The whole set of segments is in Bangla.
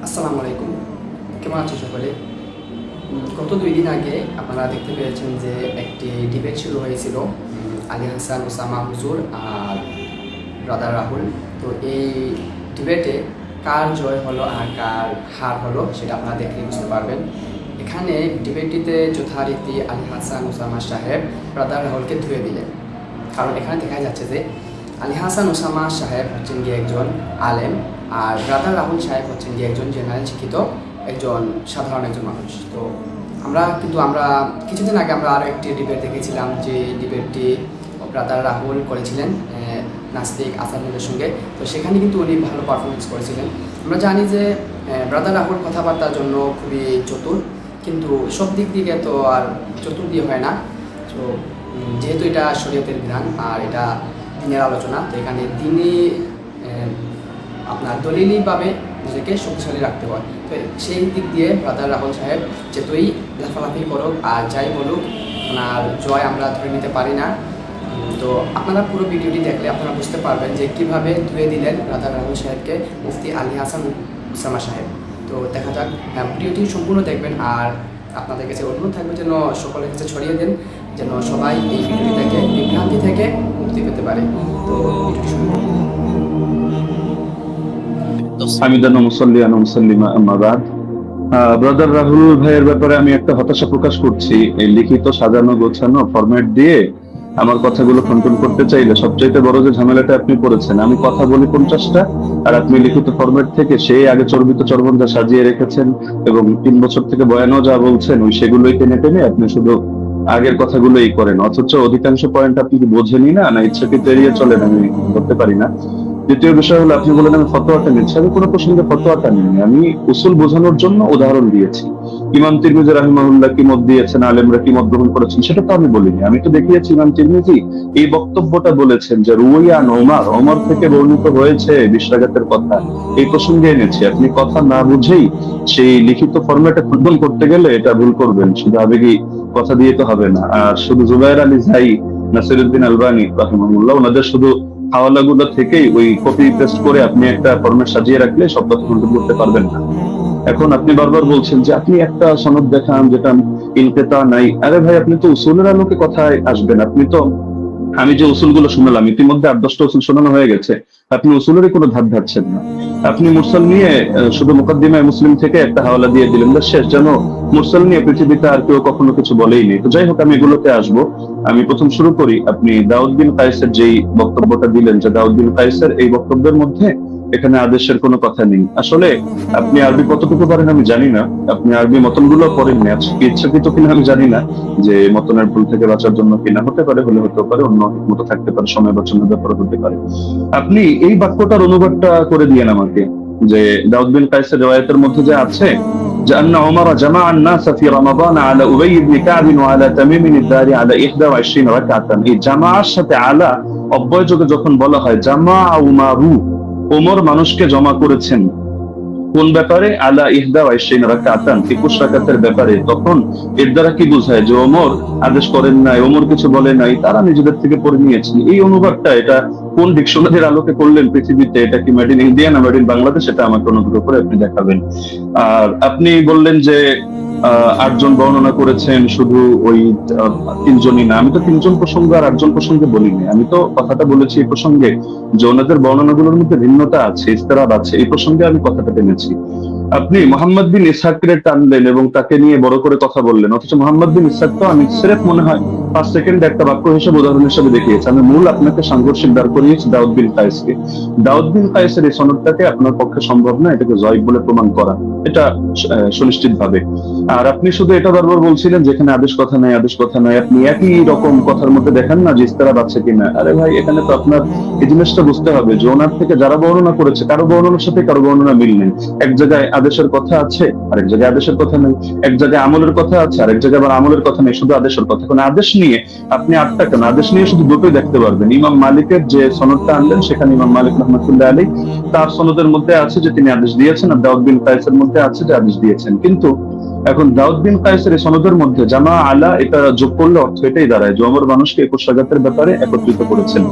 আসসালামু আলাইকুম। কেমন আছেন সকলে? গত 2 দিন আগে আপনারা দেখতে পেয়েছেন যে একটি ডিবেট শুরু হয়েছিল আলী হাসান ওসামা হুজুর আর ব্রাদার রাহুল। তো এই ডিবেটে কার জয় হলো আর কার হার হলো সেটা আপনারা দেখলে বুঝতে পারবেন। এখানে ডিবেটটিতে যথারীতি আলী হাসান ওসামা সাহেব ব্রাদার রাহুলকে ধুয়ে দিলেন। কারণ এখানে দেখা যাচ্ছে যে আলী হাসান ওসামা সাহেব হচ্ছেন গিয়ে একজন আলেম, আর ব্রাদার রাহুল সাহেব হচ্ছেন গিয়ে একজন জেনারেল শিক্ষিত একজন সাধারণ একজন মানুষ। তো আমরা কিছুদিন আগে আমরা আরও একটি ডিবেট দেখেছিলাম, যে ডিবেটটি ব্রাদার রাহুল করেছিলেন নাস্তিক আসাদুলের সঙ্গে। তো সেখানে কিন্তু উনি ভালো পারফরমেন্স করেছিলেন। আমরা জানি যে ব্রাদার রাহুল কথাবার্তার জন্য খুবই চতুর, কিন্তু সব দিক থেকে তো আর চতুর দিয়ে হয় না। তো যেহেতু এটা শরীয়তের বিধান আর এটা দিনের আলোচনা, তো এখানে দিনই আপনার দলিলইভাবে নিজেকে শক্তিশালী রাখতে হয়। তো সেই দিক দিয়ে ব্রাদার রাহুল সাহেব যেতই লাফালাফি করুক আর যাই বলুক, ওনার জয় আমরা ধরে নিতে পারি না। তো আপনারা পুরো ভিডিওটি দেখলে আপনারা বুঝতে পারবেন যে কীভাবে ধুয়ে দিলেন ব্রাদার রাহুল সাহেবকে মুফতি আলী হাসান ওসামা সাহেব। তো দেখা যাক, ভিডিওটি সম্পূর্ণ দেখবেন আর আপনাদের কাছে অনুরোধ থাকবে যেন সকলের কাছে ছড়িয়ে দেন, যেন সবাই এই ভিডিওটি দেখে বিভ্রান্তি থেকে মুক্তি পেতে পারে। তো ভিডিওটি শুরু করুন। হামিদান মুসাল্লিয়ান মুসাল্লিমা আম্মা বাদ। ব্রাদার রাহুল ভাইয়ের ব্যাপারে আমি একটা হতাশা প্রকাশ করছি। এই লিখিত সাজানো গোছানো ফরম্যাট দিয়ে আমার কথাগুলো খণ্ডন করতে চাইলে সবচাইতে বড় যে ঝামেলাটা আপনি পড়েছেন, আমি কথা বলি 50টা আর আপনি লিখিত ফরম্যাট থেকে সেই আগে চর্বিত চর্বণটা সাজিয়ে রেখেছেন এবং 3 বছর থেকে বয়ানও যা বলছেন ওই সেগুলোই টেনে টেনে আপনি শুধু আগের কথাগুলোই করেন, অথচ অধিকাংশ পয়েন্ট আপনি কি বোঝেনই না ইচ্ছাকৃত এড়িয়ে চলেন, আমি ধরতে পারি না। দ্বিতীয় বিষয় হলো, আপনি বলেন আমি ফতোয়াটা নিচ্ছি। আমি কোনো প্রসঙ্গে ফতোয়াটা নিইনি, আমি উসুল বোঝানোর জন্য উদাহরণ দিয়েছি। ইমাম তিরমিজি রাহিমাহুল্লাহ কি মত দিয়েছেন, আলেমরা কি মত গ্রহণ করেছেন সেটা তো আমি বলিনি। আমি তো দেখিয়েছি ইমাম তিরমিজি এই বক্তব্যটা বলেছেন যে রুয়ান ওমর থেকে বর্ণিত হয়েছে বিশ্রাঘাতের কথা, এই প্রসঙ্গে এনেছি। আপনি কথা না বুঝেই সেই লিখিত ফরম্যাটে খণ্ডন করতে গেলে এটা ভুল করবেন, শুধু আবেগী কথা দিয়ে তো হবে না। আর শুধু জুবায়ের আলী জাই, নাসিরউদ্দিন আলবানী রাহিমাহুল্লাহ ওনাদের শুধু হাওয়ালাগুলো থেকেই ওই কপি পেস্ট করে আপনি একটা ফরম্যাট সাজিয়ে রাখলে সব তথ্য খণ্ডন করতে পারবেন না। এখন আপনি বারবার বলছেন যে আপনি একটা সনদ দেখান যেটা ইনকেতা নাই। আরে ভাই, আপনি তো উসুলের আলোকে কথায় আসবেন। আপনি তো, আমি যে উসুলগুলো শুনলাম ইতিমধ্যে 8-10টা উসুল শোনানো হয়ে গেছে, আপনি উসুলেরই কোনো ধার ধারছেন না। আপনি মুরসাল নিয়ে শুধু মুকাদ্দিমায়ে মুসলিম থেকে একটা হাওয়ালা দিয়ে দিলেন, শেষ। যেন মুরসাল নিয়ে পৃথিবীতে আর কেউ কখনো কিছু বলেই নেই। তো যাই হোক, আমি এগুলোতে আসবো। আমি প্রথম শুরু করি, আপনি দাউদ বিন কায়েসের যেই বক্তব্যটা দিলেন, যে দাউদ বিন কায়েসের এই বক্তব্যের মধ্যে এখানে আদেশের কোনো কথা নেই। আসলে আপনি আরবি কতটুকু পারেন আমি জানি না, আপনি আরবি মতনগুলো পড়েননি, ইচ্ছাকৃত কিনা আমি জানি না, যে মতনের ভুল থেকে বাঁচার জন্য কিনা, হতে পারে, হলে হতে পারে, অন্য মতো থাকতে পারে, সময় বাঁচানোর ব্যাপারে হতে পারে। আপনি এই বাক্যটার অনুবাদটা করে দিয়েন আমাকে, যে দাউদ বিন কায়েসের রিওয়ায়াতের মধ্যে যে আছে যে আন্না ওমর জামা الناس في رمضان على ابي بن كعب وعلى تميم الداري على 21 রাকাতান। এই জামাআর সাথে আলা অব্যয় যোগে যখন বলা হয় জামা উমারু, ওমর মানুষকে জমা করেছেন কোন ব্যাপারে, আলা 21 রাকাতান 21 রাকাতের ব্যাপারে, তখন এর দ্বারা কি বোঝায় যে ওমর আদেশ করেন নাই, ওমর কিছু বলে নাই, তারা নিজেদের থেকে পড়ে নিয়েছেন। এই অনুবাদটা এটা কোন ডিকশনারির আলোকে করলেন পৃথিবীতে? এটা কি মেড ইন ইন্ডিয়া না মেড ইন বাংলাদেশ? এটা আমাকে অনুগ্রহ করে আপনি দেখাবেন। আর আপনি বললেন যে 8 জন বর্ণনা করেছেন, শুধু ওই 3 জনই না। আমি তো 3 জন প্রসঙ্গ আর 8 জন প্রসঙ্গে বলিনি। আমি তো কথাটা বলেছি এই প্রসঙ্গে যে ওনাদের বর্ণনাগুলোর মধ্যে ভিন্নতা আছে, ইস্তেরাব আছে, এই প্রসঙ্গে আমি কথাটা টেনেছি। আপনি মোহাম্মদ বিন ইসহাককে টানলেন এবং তাকে নিয়ে বড় করে কথা বললেন, অথচ মোহাম্মদ বিন ইসহাক তো আমি সিরেফ মনে হয় 5 সেকেন্ড একটা বাক্য হিসেবে উদাহরণ হিসেবে দেখিয়েছি। আমি মূল আপনাকে সাংঘর্ষিক দাঁড় করিয়েছি দাউদ বিন কায়েসকে। দাউদ বিন কায়েসের এই সনদটাকে আপনার পক্ষে সম্ভব না এটাকে জয়ীফ বলে প্রমাণ করা, এটা সুনিশ্চিত ভাবে। আর আপনি শুধু এটা বারবার বলছিলেন যেখানে আদেশ কথা নাই, আদেশ কথা নাই। আপনি একই রকম কথার মধ্যে দেখেন না যে ইস্তেরাব আছে কিনা। আরে ভাই, এখানে তো আপনার এই জিনিসটা বুঝতে হবে যে ওনার থেকে যারা বর্ণনা করেছে কারো বর্ণনার সাথে কারো বর্ণনা মিল নেই। এক জায়গায় আদেশের কথা আছে, আরেক জায়গায় আদেশের কথা নেই। এক জায়গায় আমলের কথা আছে, আরেক জায়গায় আবার আমলের কথা নেই, শুধু আদেশের কথা। এখন আদেশ নিয়ে আপনি 8টা কেন, আদেশ নিয়ে শুধু দুটোই দেখতে পারবেন। ইমাম মালিকের যে সনদটা আনলেন সেখানে ইমাম মালিক রহমাতুল্লাহ আলাইহি তার সনদের মধ্যে আছে যে তিনি আদেশ দিয়েছেন, আর দাউদ বিন কায়েসের মধ্যে আছে যে আদেশ দিয়েছেন। কিন্তু এখন দাউদ বিন কায়েসের এই সনদের মধ্যে জামা আলা এটা যোগ করলে অর্থ এটাই দাঁড়ায় যে ওমর মানুষকে 21 রাকাতের ব্যাপারে একত্রিত করেছেন।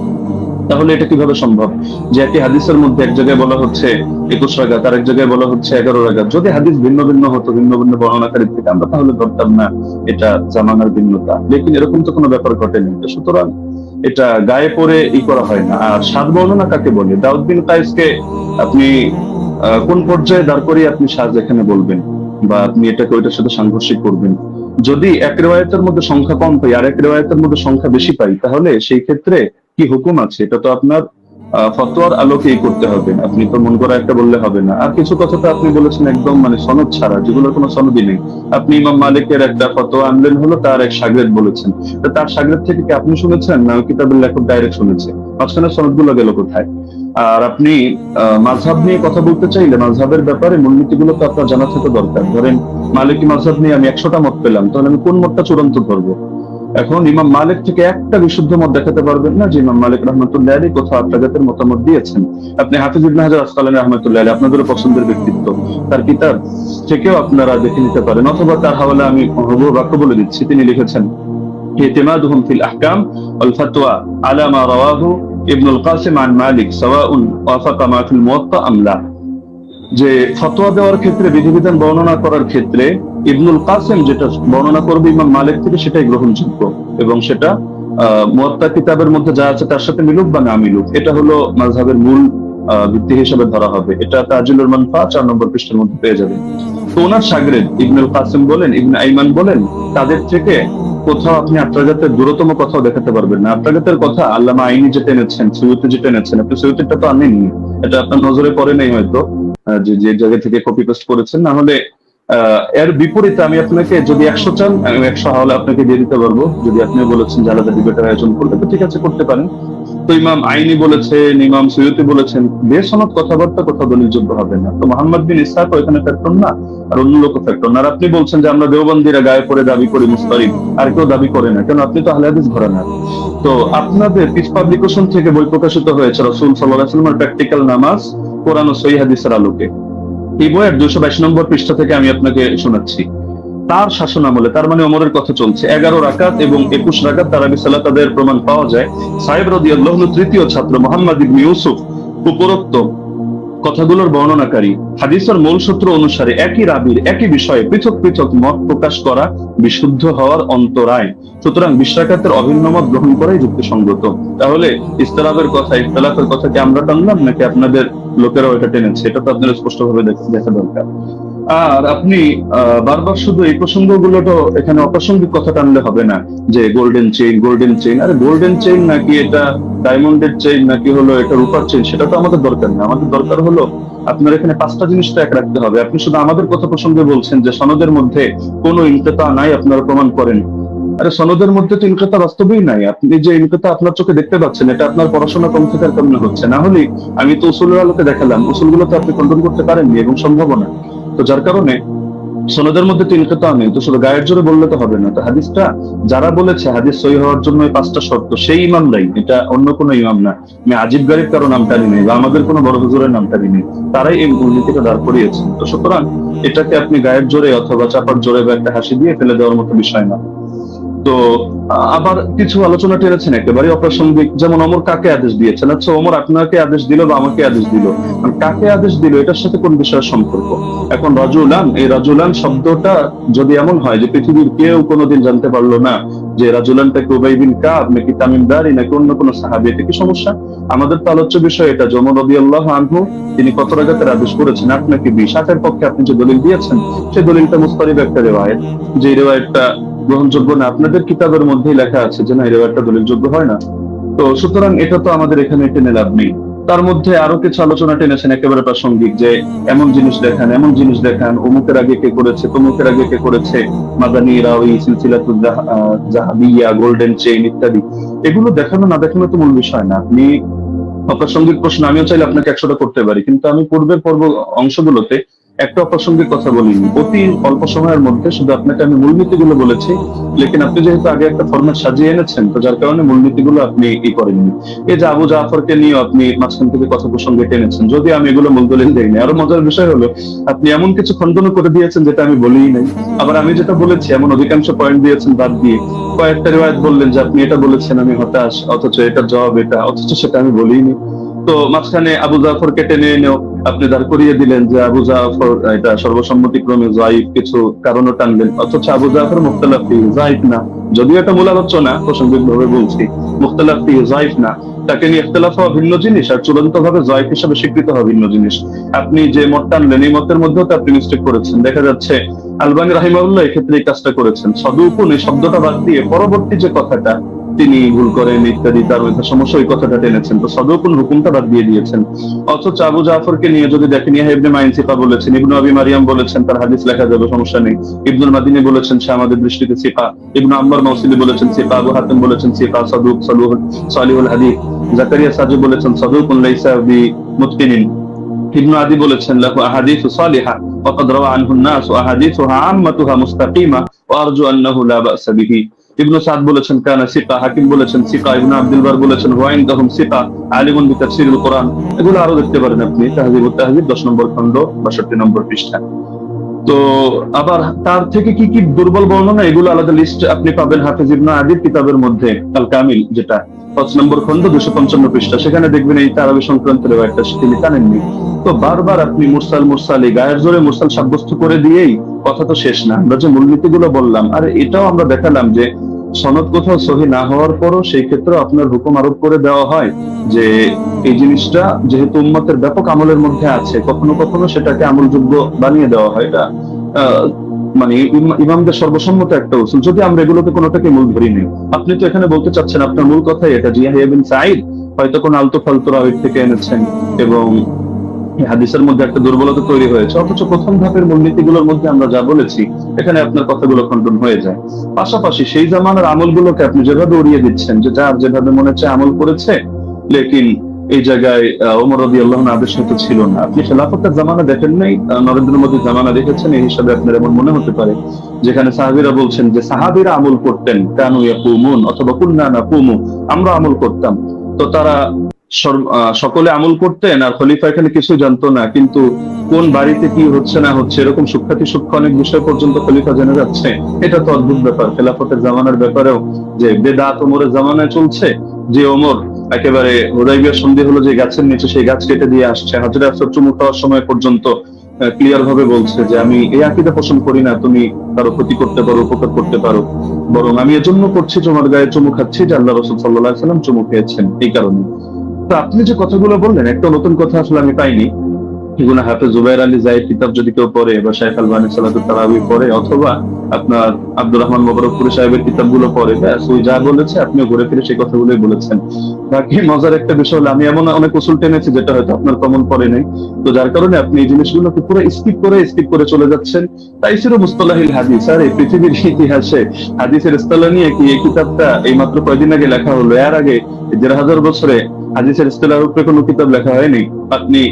তাহলে এটা কিভাবে সম্ভব যে একই হাদিসের মধ্যে এক জায়গায় বলা হচ্ছে 21 রাকাত, আর এক জায়গায় বলা হচ্ছে 11 রাকাত? যদি হাদিস ভিন্ন ভিন্ন হতো, ভিন্ন ভিন্ন বর্ণনাকারী থেকে, আমরা তাহলে ধরতাম না এটা জামানার ভিন্নতা। লেকিন এরকম তো কোনো ব্যাপার ঘটেনি। তো সুতরাং এটা গায়ে পড়ে করা হয় না। আর সাত বর্ণনা কাকে বলে? দাউদ বিন কায়েসকে আপনি কোন পর্যায়ে দাঁড় করিয়ে আপনি সাজ এখানে বলবেন, বা আপনি এটাকে ওইটার সাথে সাংঘর্ষিক করবেন? যদি এক রেওয়ায়েতের মধ্যে সংখ্যা কম পাই আর এক রেওয়ায়েতের মধ্যে সংখ্যা বেশি পাই, তাহলে সেই ক্ষেত্রে কি হুকুম আছে? এটা তো আপনার ফতোয়ার আলোকেই করতে হবে। আপনি তো মন করা একটা বললে হবে না। আর কিছু কথা তো আপনি বলেছেন একদম সনদ ছাড়া, যেগুলোর কোনো সনদই নেই। আপনি ইমাম মালিকের একটা ফতোয়া আনলেন, হলো তার এক শাগরেদ বলেছেন। তো তার শাগরেদ থেকে কি আপনি শুনেছেন, না কিতাবের লেখক ডাইরেক্ট শুনেছে? মাঝখানে সনদগুলো গেল কোথায়? আর আপনি মাযহাব নিয়ে কথা বলতে চাইলে মাযহাবের ব্যাপারে মূলনীতিগুলো তো আপনার জানা থাকা দরকার। ধরেন মালিকি মাযহাব নিয়ে আমি 100টা মত পেলাম, তাহলে আমি কোন মতটা চূড়ান্ত ধরবো? এখন ইমাম মালিক থেকে একটা বিশুদ্ধ মত দেখাতে পারবেন না যে ইমাম মালিক রাহমাতুল্লাহ আলাইহি কোথাও আত্রাগাতের মতামত দিয়েছেন। আপনি হাফিজ ইবনে হাজার আসকালানী রাহমাতুল্লাহ আলাইহি, আপনাদের পছন্দের ব্যক্তিত্ব, তার কিতাব থেকেও আপনারা দেখে নিতে পারেন, অথবা তার হাওয়ালা আমি হুবহু বাক্য বলে দিচ্ছি। তিনি লিখেছেন, ইতিমাদুহুম ফিল আহকাম ওয়াল ফাতওয়া আলা মা রাওয়াহু ইবনুল কাসিম আন মালিক সাওয়াউন ওয়াফাকা মা ফিল মুওয়াত্তা আম লা। যে ফতোয়া দেওয়ার ক্ষেত্রে, বিধিবিধান বর্ণনা করার ক্ষেত্রে ইবনুল কাসিম যেটা বর্ণনা করবে ইমাম মালিক থেকে, সেটাই গ্রহণযোগ্য, এবং সেটা মুওয়াত্তা কিতাবের মধ্যে যা আছে তার সাথে মিলুক বা না মিলুক, এটা হলো মাযহাবের মূল ভিত্তি হিসেবে ধরা হবে। এটা তাজিলুল মানফা 4 নম্বর পৃষ্ঠার মধ্যে পেয়ে যাবেন। তো ওনার শাগরেদ ইবনুল কাসিম বলেন, ইবনে আইমান বলেন, তাদের থেকে কোথাও আপনি আত্রাগাতের দূরতম কথাও দেখাতে পারবেন না। আত্রাগাতের কথা আল্লামা আইনি যেটা এনেছেন, সৈয়দী যেটা এনেছেন, আপনি সৈয়দীটা তো আনেননি, এটা আপনার নজরে পড়ে নাই হয়তো, যে জায়গা থেকে কপি পেস্ট করেছেন। না হলে এর বিপরীতে আমি আপনাকে, যদি 100 চান আমি 100 হাওলা আপনাকে দিয়ে দিতে পারবো। যদি আপনি বলেছেন যে আলাদা ডিবেটের আয়োজন করতে, তো ঠিক আছে, করতে পারেন। তো ইমাম আইনি বলেছেন, ইমাম সৈয়দী বলেছেন, বেসনদ কথাবার্তা কোথাও দলিলযোগ্য হবে না। তো মোহাম্মদ বিন ইসহাক ওখানে ফ্যাক্টর না, আর অন্য লোক ফ্যাক্টর না। আর আপনি বলছেন যে আমরা দেওবন্দিরা গায়ে পড়ে দাবি করি মুস্তারিদ, আর কেউ দাবি করে না, কেন? আপনি তো আহলে হাদিস ঘরানার। তো আপনাদের পিস পাবলিকেশন থেকে বই প্রকাশিত হয়েছে রাসূল সাল্লাল্লাহু আলাইহি ওয়াসাল্লামের প্র্যাকটিক্যাল নামাজ কোরআন ও সহিহ হাদিসের আলোকে। এই বইয়ের 222 নম্বর পৃষ্ঠা থেকে আমি আপনাকে শোনাচ্ছি। তার শাসন আমলে, তার ওমরের কথা চলছে, 11 রাকাত এবং 21 রাকাত তারাবি সালাতের প্রমাণ পাওয়া যায়। সাহেব রাদিয়াল্লাহু আনহু তৃতীয় ছাত্র মুহাম্মদ ইবনে ইউসুফ উপরোক্ত কথাগুলোর বর্ণনাকারী। হাদিসের মূল সূত্র অনুসারে একই রাবীর একই বিষয়ে পৃথক পৃথক মত প্রকাশ করা বিশুদ্ধ হওয়ার অন্তরায়। সুতরাং 20 রাকাতের অভিন্ন মত গ্রহণ করাই যুক্তিসঙ্গত। তাহলে ইখতিলাফের কথা, ইখতিলাফের কথা কি আমরা টানলাম, নাকি আপনাদের লোকেরাও এটা টেনেছে? এটা তো আপনাদের স্পষ্টভাবে দেখা দরকার। আর আপনি বারবার শুধু এই প্রসঙ্গগুলো তো এখানে অপ্রাসঙ্গিক কথা টানলে হবে না, যে গোল্ডেন চেইন, গোল্ডেন চেইন। আরে গোল্ডেন চেইন নাকি এটা ডায়মন্ডের চেইন, নাকি হলো এটা রূপার চেইন, সেটা তো আমাদের দরকার না। আমাদের দরকার হলো আপনার এখানে 5টা জিনিস তো এক রাখতে হবে। আপনি শুধু আমাদের কথা প্রসঙ্গে বলছেন যে সনদের মধ্যে কোনো ইনকিতা নাই, আপনারা প্রমাণ করেন। আরে সনদের মধ্যে তো ইনকিতা বাস্তবেই নাই। আপনি যে ইনকিতা আপনার চোখে দেখতে পাচ্ছেন, এটা আপনার পড়াশোনা কম থাকার কারণে হচ্ছে। না হলে আমি তো উসুলের আলোকে দেখালাম, উসুলগুলো তো আপনি কন্ট্রোল করতে পারেননি এবং সম্ভব না। তো যার কারণে সনদের মধ্যে তো ইনকিতা নেই, তো শুধু গায়ের জোরে বললে তো হবে না। তো হাদিসটা যারা বলেছে হাদিস সহি হওয়ার জন্য এই 5টা শর্ত, সেই ইমামরাই, এটা অন্য কোনো ইমাম না। আমি আজিব গারিব কারো নাম টানি নেই, বা আমাদের কোনো বড় হুজুরের নাম টানি নেই, তারাই এই মূলনীতিটা দাঁড় করিয়েছেন। তো সুতরাং এটাকে আপনি গায়ের জোরে অথবা চাপার জোরে বা একটা হাসি দিয়ে ফেলে দেওয়ার মতো বিষয় না। তো আবার কিছু আলোচনা টেনেছেন একেবারে অপ্রাসঙ্গিক, যেমন ওমর কাকে আদেশ দিয়েছেন। আচ্ছা, ওমর আপনাকে আদেশ দিল বা আমাকে আদেশ দিল, কাকে আদেশ দিল এটার সাথে কোন বিষয়ের সম্পর্ক? এখন রাজুলান, এই রাজুলান শব্দটা যদি এমন হয় যে পৃথিবীর কেউ কোনোদিন জানতে পারলো না যে রাজুলানটাকে উবাই বিন কাব নাকি তামিম দারি নাকি অন্য কোনো সাহাবী, এটা কি সমস্যা? আমাদের তো আলোচ্য বিষয় এটা, ওমর রাদিয়াল্লাহু আনহু তিনি কত রাকাতের আদেশ করেছেন, 8 নাকি 20? 8 এর পক্ষে আপনি যে দলিল দিয়েছেন, সেই দলিলটা মুস্তারিব একটা রিওয়ায়াত, যে রিওয়ায়াতটা গ্রহণযোগ্য না। আপনাদের কিতাবের মধ্যেই লেখা আছে যে না, এই রিওয়ায়াতটা দলিলযোগ্য হয় না। তো সুতরাং এটা তো আমাদের এখানে টেনে লাভ নেই। তার মধ্যে আরো কিছু আলোচনা টেনেছেন একেবারে প্রাসঙ্গিক, যে এমন জিনিস দেখান, এমন জিনিস দেখান, অমুকের আগে কে করেছে, তমুকের আগে কে করেছে, মাদানী রাওয়ী, সিলসিলাতুল যাহাবিয়া, গোল্ডেন চেইন ইত্যাদি। এগুলো দেখানো না দেখানো তো মূল বিষয় না। আপনি অপ্রাসঙ্গিক প্রশ্ন আমিও চাইলে আপনাকে 100টা করতে পারি, কিন্তু আমি পূর্বের অংশগুলোতে একটা অপ্রাসঙ্গিক কথা বলিনি, অতি অল্প সময়ের মধ্যে শুধু আপনাকে আমি মূলনীতিগুলো বলেছি। লেকিন আপনি যেহেতু আগে একটা ফরম্যাট সাজিয়ে এনেছেন, তো যার কারণে মূলনীতিগুলো আপনি করেননি। এই যে আবু জাফরকে নিয়ে আপনি মাঝখান থেকে কথা প্রসঙ্গে টেনেছেন, যদি আমি এগুলো মূল দলিল দেইনি। আরো মজার বিষয় হলো আপনি এমন কিছু খণ্ডন করে দিয়েছেন যেটা আমি বলিই নাই। আবার আমি যেটা বলেছি এমন অধিকাংশ পয়েন্ট দিয়েছেন বাদ দিয়ে কয়েকটা রিওয়ায়াত বললেন যে আপনি এটা বলেছেন আমি হতাশ, অথচ এটার জবাব এটা, অথচ সেটা আমি বলিনি। তো মাঝখানে আবু জাফরকে টেনে এনেও আপনি দাঁড় করিয়ে দিলেন যে আবু জাফর এটা সর্বসম্মতিক্রমে যায়িফ, কিছু কারণও টানলেন, অথচ আবু জাফর মুখতালাফ ফিহি যায়িফ না। যদিও এটা মূল আলোচনা, প্রাসঙ্গিক ভাবে বলছি, মুখতালাফ ফিহি যায়িফ না। তাকে নিয়ে ইখতিলাফ হওয়া ভিন্ন জিনিস, আর চূড়ান্ত ভাবে যায়িফ হিসেবে স্বীকৃত হওয়া ভিন্ন জিনিস। আপনি যে মত টানলেন এই মতের মধ্যেও তো আপনি মিস্টেক করেছেন। দেখা যাচ্ছে আলবানী রাহিমাহুল্লাহ এক্ষেত্রে এই কাজটা করেছেন, সদুকুন এই শব্দটা বাদ দিয়ে পরবর্তী যে কথাটা তিনি ভুল করেন ইত্যাদি তার মধ্যে সমস্যা, ওই কথাটা টেনেছেন, তো সদুকুন হুকুমটা বাদ দিয়ে দিয়েছেন। অথচ আবু জাফরকে নিয়ে যদি দেখেন, ইহয়া ইবনে মাইন সিকা বলেছেন, ইবনু আবি মারিয়াম বলেছেন তার হাদিস লেখা যাবে, সমস্যা নেই। ইবনুল মাদিনী বলেছেন সে আমাদের দৃষ্টিতে সিকা, ইবনু আম্মার মাউসিলি বলেছেন সিকা, আবু হাতিম বলেছেন সিকা সাদুক সালিহুল হাদিস, জাকারিয়া সাজি বলেছেন সাদুকুন লাইসা বিমুতকিনিন, ইবনু আদি বলেছেন লাহু আহাদিসু সালিহা ওয়া ক্বাদ রাওয়া আনহু الناس আহাদিসুহা আম্মাতুহা মুস্তাকিমা ওয়া আরজু আন্নাহু লা বা'সা বিহি। ইবনু সাদ বলেছেন কানা সিকা, হাকিম বলেছেন সিকা, ইবনু আব্দুল বার বলেছেন ওয়া ইনদাহুম সিকা আলিমুন বিতাফসিরুল কোরআন। এগুলো আরো দেখতে পারেন আপনি তাহযিবুত তাহযিব 10 নম্বর খণ্ড 62 নম্বর পৃষ্ঠা। তো আবার তার থেকে কি কি দুর্বল বর্ণনা, এগুলো আলাদা লিস্ট আপনি পাবেন হাফিজ ইবনে আদির কিতাবের মধ্যে, আল কামিল, যেটা 5 নম্বর খণ্ড 255 পৃষ্ঠা। সেখানে দেখবেন এই তারাবি সংক্রান্ত রিওয়ায়াতটা তিনি টানেননি। তো বারবার আপনি মুরসাল মুরসাল এই গায়ের জোরে মুরসাল সাব্যস্ত করে দিয়েই কথা তো শেষ না। আমরা যে মূলনীতিগুলো বললাম, আর এটাও আমরা দেখালাম যে সনদ কোথাও সহি না হওয়ার পরও সেই ক্ষেত্রে আপনার হুকুম আরোপ করে দেওয়া হয় যে এই জিনিসটা যেহেতু উম্মতের ব্যাপক আমলের মধ্যে আছে, কখনো কখনো সেটাকে আমলযোগ্য বানিয়ে দেওয়া হয়। এটা মানে ইমামদের সর্বসম্মত একটা উসুল, যদি আমরা এগুলোকে কোনোটাকে মূল ধরি নেই। আপনি তো এখানে বলতে চাচ্ছেন আপনার মূল কথাই এটা যে ইয়াহইয়া বিন সাঈদ হয়তো কোন আলতু ফালতু রাওয়ী থেকে এনেছেন এবং হাদিসের মধ্যে একটা দুর্বলতা তৈরি হয়েছে, অথচ প্রথম ধাপের মূলনীতিগুলোর মধ্যে আমরা যা বলেছি এখানে আপনার কথাগুলো খণ্ডন হয়ে যায়। পাশাপাশি সেই জামানার আমলগুলোকে আপনি যেভাবে উড়িয়ে দিচ্ছেন যে যার যেভাবে মনে হচ্ছে আমল করেছে, লেকিন এই জায়গায় ওমর রাদিয়াল্লাহু আনহু আদেশ হয়তো ছিল না। আপনি খেলাফতের জামানা দেখেন নাই, নরেন্দ্র মোদীর জামানা দেখেছেন, এই হিসাবে আপনার এমন মনে হতে পারে যেখানে সাহাবীরা বলছেন যে সাহাবীরা আমল করতেন, কানু ইয়াকুমুন অথবা কুননা নাকুমু, আমরা আমল করতাম। তো তারা সকলে আমল করতেন আর খলিফা এখানে কিছু জানতো না, কিন্তু কোন বাড়িতে কি হচ্ছে না হচ্ছে এরকম সূক্ষ্মাতি সূক্ষ্ম অনেক বিষয় পর্যন্ত খলিফা জেনে যাচ্ছে। এটা তো অদ্ভুত ব্যাপার। খেলাফতের জামানার ব্যাপারেও যে বেদাত ওমরের জামানায় চলছে, যে ওমর একেবারে হুদাইবিয়া সন্ধি হলো যে গাছের নিচে সেই গাছ কেটে দিয়ে আসছে, হযরত আফসার চুমু খাওয়ার সময় পর্যন্ত ক্লিয়ার ভাবে বলছে যে আমি এই আকীদা পোষণ করি না তুমি কারো ক্ষতি করতে পারো, উপকার করতে পারো, বরং আমি এজন্য করছি তোমার গায়ে চুমু খাচ্ছি যে আল্লাহ রাসূল সাল্লাল্লাহু আলাইহি ওয়াসাল্লাম চুমু খেয়েছেন এই কারণে। তো আপনি যে কথাগুলো বললেন একটা নতুন কথা আসলে আমি পাইনি। এগুলো হাফেজ জুবাইর আলী জায়েদ কিতাব যদি কেউ পড়ে, বা শাইখ আলবানী সালাতুত তারাবিহ পড়ে, অথবা আপনার আব্দুর রহমান মোবারকপুরী সাহেবের কিতাবগুলো পড়ে, ব্যাস ওই যা বলেছে আপনিও ঘুরে ফিরে সেই কথাগুলোই বলেছেন। বাকি মজার একটা বিষয় হলো আমি এমন অনেক উসুল টেনেছি যেটা হয়তো আপনার কমন পড়ে নাই, তো যার কারণে আপনি এই জিনিসগুলোকে পুরো স্কিপ করে চলে যাচ্ছেন। তাই ছিল মুস্তালাহিল হাদিস। আর এই পৃথিবীর ইতিহাসে হাদিসের ইসতিলাহ নিয়ে কি এই কিতাবটা এই মাত্র কয়দিন আগে লেখা হলো? এর আগে ১,৫০০ বছরে হাদিসের ইসতিলাহের উপরে কোনো কিতাব লেখা হয়নি। আপনি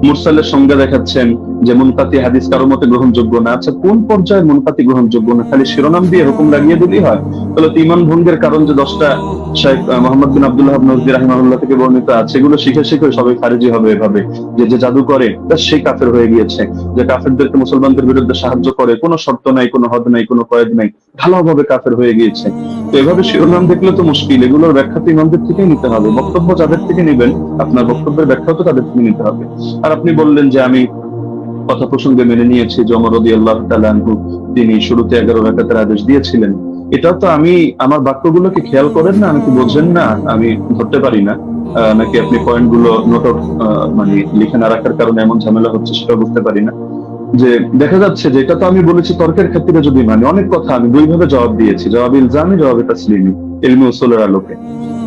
মুরসালের সংজ্ঞা দেখাচ্ছেন যে মুনকাতি হাদিস কারো মতে গ্রহণযোগ্য না। আচ্ছা, কোন পর্যায়ে মুনকাতি গ্রহণযোগ্য না? খালি শিরোনাম দিয়ে হুকুম লাগিয়ে দিলেই হয়? তাহলে তো ঈমান ভঙ্গের কারণ যে 10টা শাইখ মুহাম্মদ বিন আব্দুল্লাহ ইবনে নজরী রাহিমাহুল্লাহ থেকে বর্ণিত আছে, এগুলো শিখে সবাই খারিজি হবে এভাবে যে যে জাদু করে সেই কাফের হয়ে গিয়েছে, যে কাফেরদেরকে মুসলমানদের বিরুদ্ধে সাহায্য করে, কোনো শর্ত নাই, কোনো হদ নাই, কোনো কয়েদ নাই, ঢালাওভাবে কাফের হয়ে গিয়েছে। তো এভাবে শিরোনাম দেখলে তো মুশকিল। এগুলোর ব্যাখ্যা তো ইমামদের থেকেই নিতে হবে, বক্তব্য যাদের থেকে নেবেন আপনার বক্তব্যের ব্যাখ্যাও তো তাদের থেকে নিতে হবে। আর আপনি বললেন যে আমি কথা প্রসঙ্গে মেনে নিয়েছি যে ওমর রাদিয়াল্লাহু তাআলা আনহু তিনি শুরুতে 11 রাকাতের আদেশ দিয়েছিলেন। এটা তো আমি আমার বাক্যগুলোকে খেয়াল করেন না, আমি কি বোঝেন না, আমি ধরতে পারি না, নাকি আপনি পয়েন্টগুলো নোট আউট মানে লিখে না রাখার কারণে এমন ঝামেলা হচ্ছে সেটা বুঝতে পারি না। যে দেখা যাচ্ছে যে এটা তো আমি বলেছি তর্কের ক্ষেত্রে যদি মানে অনেক কথা আমি দুই ভাবে জবাব দিয়েছি, জবাব ইলজামি, জবাব তাসলিমি, ইলমি উসুলের আলোকে।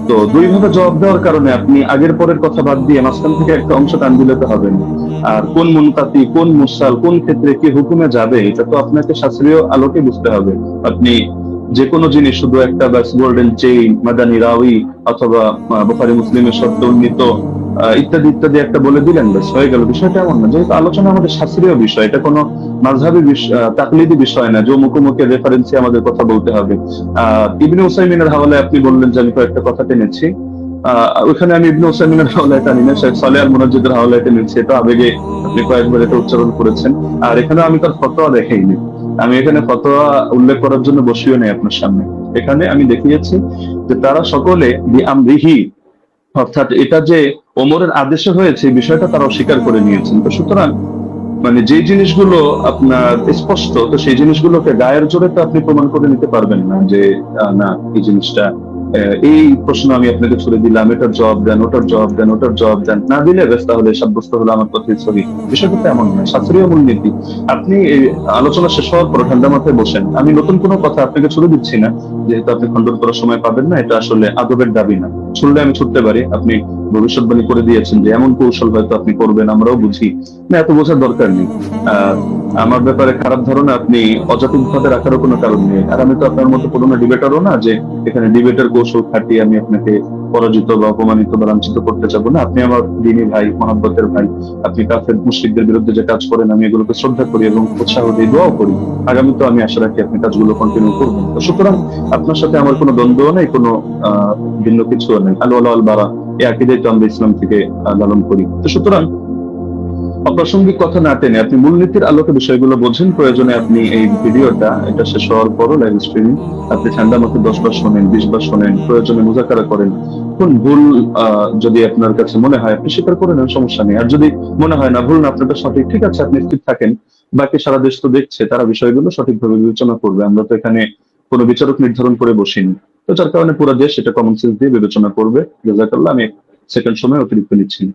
তো দুই ভাবে জবাব দেওয়ার কারণে আপনি আগের পরের কথা বাদ দিয়ে মাঝখান থেকে একটা অংশ টান দিলে তো হবে না। আর কোন মুনকাতি, কোন মুরসাল, কোন ক্ষেত্রে কি হুকুমে যাবে এটা তো আপনাকে শাস্ত্রীয় আলোকে বুঝতে হবে। আপনি যে কোনো জিনিস শুধু একটা ব্যাস গোল্ডেন চেইন, মাদানী রাউই অথবা বুখারী মুসলিমের শর্তে উন্নীত ইত্যাদি ইত্যাদি একটা বলে দিলেন, ব্যাস হয়ে গেল। বিষয়টা এমন না, যেহেতু আলোচনা আমাদের শাস্ত্রীয় বিষয়, এটা কোনো মাযহাবী তাকলিদি বিষয় না যে মুখোমুখি রেফারেন্সে আমাদের কথা বলতে হবে। ইবনে উসাইমিনের হাওয়ালায় আপনি বললেন যে আমি কয়েকটা কথা টেনেছি, ওইখানে আমি ইবনে উসাইমিনের হাওয়ালায় টানি না, শেখ সালেহ আল মুনাজ্জিদের হাওয়ালায় টেনেছি। এটা আবেগে আপনি কয়েকবার এটা উচ্চারণ করেছেন। আর এখানে আমি তার ফতোয়া দেখাইনি, আমি এখানে ফতোয়া উল্লেখ করার জন্য বসিও নেই আপনার সামনে। এখানে আমি দেখিয়েছি যে তারা সকলে বিআমরিহি, অর্থাৎ এটা যে ওমরের আদেশে হয়েছে এই বিষয়টা তারা অস্বীকার করে নিয়েছেন। তো সুতরাং মানে যে জিনিসগুলো আপনার স্পষ্ট, তো সেই জিনিসগুলোকে গায়ের জোরে তো আপনি প্রমাণ করে নিতে পারবেন না যে না এই জিনিসটা এই প্রশ্ন আমি আপনাকে ছুড়ে দিলাম, এটার জবাব দেন, ওটার জবাব দেন, ওটার জবাব দেন, না দিলে বেশ তাহলে সাব্যস্ত হলো আমার কথাই সহি। বিষয়টা তো এমন নয়, শাস্ত্রীয় মূলনীতি। আপনি এই আলোচনা শেষ হওয়ার পর ঠান্ডা মাথায় বসেন, আমি নতুন কোনো কথা আপনাকে ছুড়ে দিচ্ছি না, যেহেতু আপনি খণ্ডন করার সময় পাবেন না, এটা আসলে আদবের দাবি না। ছুড়লে আমি ছুটতে পারি, আপনি ভবিষ্যৎবাণী করে দিয়েছেন যে এমন কৌশল হয়তো আপনি করবেন, আমরাও বুঝি না, এত বোঝার দরকার নেই। আমার ব্যাপারে খারাপ ধারণা আপনি অযৌক্তিক ভাবে রাখারও কোনো কারণ নেই। আর আমি তো আপনার মতো পুরোনো ডিবেটারও না যে এখানে ডিবেটের কৌশল খাটিয়ে আমি আপনাকে পরাজিত বা অপমানিত বা লাঞ্ছিত করতে চাবো না। আপনি আমার দিনী ভাই, মহাব্বতের ভাই। আপনি কাফের মুশরিকদের বিরুদ্ধে যে কাজ করেন আমি এগুলোকে শ্রদ্ধা করি এবং উৎসাহ দিই, দোয়াও করি। আগামী তো আমি আশা রাখি আপনি কাজগুলো কন্টিনিউ করবেন। তো সুতরাং আপনার সাথে আমার কোনো দ্বন্দ্ব নেই, কোনো ভিন্ন কিছুও নেই। আল ওয়ালা আল বারা, এই আকীদাই তো আমরা ইসলাম থেকে লালন করি। তো সুতরাং অপ্রাসঙ্গিক কথা না টেনে আপনি মূলনীতির আলোকে বিষয়গুলো বোঝেন। প্রয়োজনে আপনি এই ভিডিওটা এটা শেষ হওয়ার পরও লাইভ স্ট্রিমিং আপনি ঠান্ডা মতো 10 বার শোনেন, 20 বার শোনেন, প্রয়োজনে মুযাকারা করেন। কোন ভুল যদি আপনার কাছে মনে হয় আপনি স্বীকার করে নেন, সমস্যা নেই। আর যদি মনে হয় না ভুল না, আপনারটা সঠিক, ঠিক আছে, আপনি স্থির থাকেন। বাকি সারা দেশ তো দেখছে, তারা বিষয়গুলো সঠিকভাবে বিবেচনা করবে। আমরা তো এখানে কোনো বিচারক নির্ধারণ করে বসিনি। তো যার কারণে পুরো দেশ এটা কমন সেন্স দিয়ে বিবেচনা করবে। জাযাকাল্লাহ, আমি সেকেন্ড সময় অতিরিক্ত নিচ্ছি না।